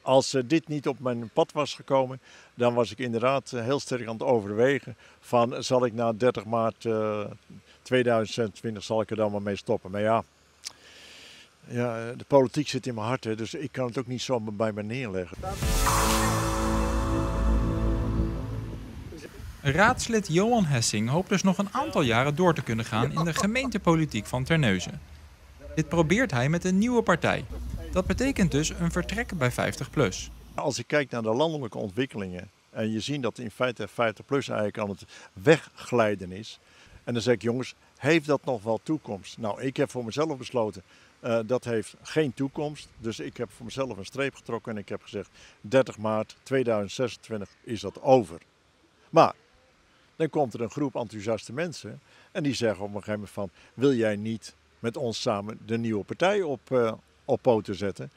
Als dit niet op mijn pad was gekomen, dan was ik inderdaad heel sterk aan het overwegen van zal ik na 30 maart 2026 zal ik er dan maar mee stoppen. Maar ja, de politiek zit in mijn hart, hè, dus ik kan het ook niet zo bij me neerleggen. Raadslid Johan Hessing hoopt dus nog een aantal jaren door te kunnen gaan in de gemeentepolitiek van Terneuzen. Dit probeert hij met een nieuwe partij. Dat betekent dus een vertrek bij 50PLUS. Als ik kijk naar de landelijke ontwikkelingen en je ziet dat in feite 50PLUS eigenlijk aan het wegglijden is. En dan zeg ik, jongens, heeft dat nog wel toekomst? Nou, ik heb voor mezelf besloten, dat heeft geen toekomst. Dus ik heb voor mezelf een streep getrokken en ik heb gezegd, 30 maart 2026 is dat over. Maar dan komt er een groep enthousiaste mensen en die zeggen op een gegeven moment van, wil jij niet met ons samen de nieuwe partij op poten zetten?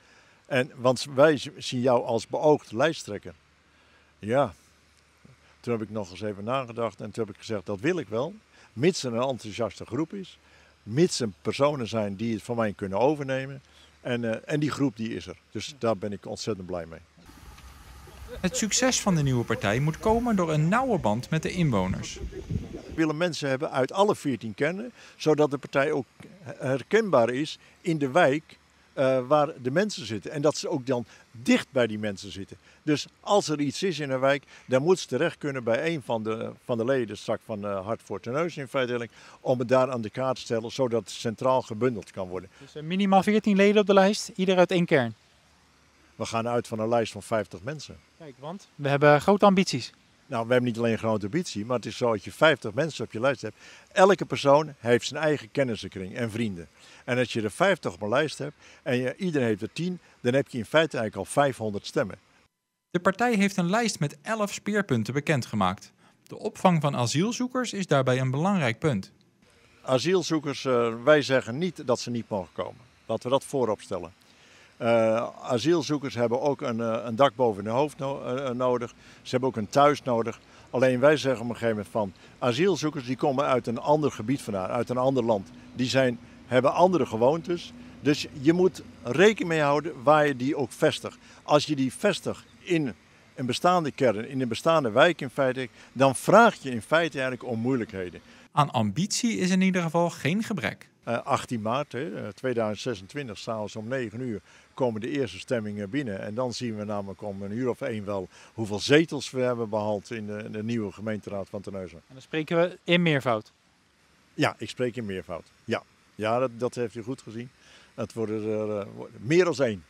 Want wij zien jou als beoogd lijsttrekker. Ja, toen heb ik nog eens even nagedacht en toen heb ik gezegd, dat wil ik wel. Mits er een enthousiaste groep is. Mits er personen zijn die het van mij kunnen overnemen. En die groep die is er. Dus daar ben ik ontzettend blij mee. Het succes van de nieuwe partij moet komen door een nauwe band met de inwoners. We willen mensen hebben uit alle 14 kernen, zodat de partij ook herkenbaar is in de wijk waar de mensen zitten. En dat ze ook dan dicht bij die mensen zitten. Dus als er iets is in een wijk, dan moet ze terecht kunnen bij een van de leden straks van Hart voor Terneuzen in feitelijk, om het daar aan de kaart te stellen, zodat het centraal gebundeld kan worden. Dus minimaal 14 leden op de lijst, ieder uit één kern. We gaan uit van een lijst van 50 mensen. Kijk, want we hebben grote ambities. Nou, we hebben niet alleen een grote ambitie, maar het is zo dat je 50 mensen op je lijst hebt. Elke persoon heeft zijn eigen kennissenkring en vrienden. En als je er 50 op een lijst hebt en iedereen heeft er 10, dan heb je in feite eigenlijk al 500 stemmen. De partij heeft een lijst met 11 speerpunten bekendgemaakt. De opvang van asielzoekers is daarbij een belangrijk punt. Asielzoekers, wij zeggen niet dat ze niet mogen komen. Laten we dat voorop stellen. Asielzoekers hebben ook een dak boven hun hoofd nodig. Ze hebben ook een thuis nodig. Alleen wij zeggen op een gegeven moment van asielzoekers die komen uit een ander gebied vandaan, uit een ander land. Die hebben andere gewoontes. Dus je moet rekening mee houden waar je die ook vestigt. Als je die vestigt in een bestaande kern, in een bestaande wijk in feite, dan vraag je in feite eigenlijk om moeilijkheden. Aan ambitie is in ieder geval geen gebrek. 18 maart 2026, s'avonds om 9 uur, komen de eerste stemmingen binnen. En dan zien we namelijk om een uur of 1 wel hoeveel zetels we hebben behaald in de nieuwe gemeenteraad van Terneuzen. En dan spreken we in meervoud. Ja, ik spreek in meervoud. Ja, dat heeft u goed gezien. Het worden er meer dan 1.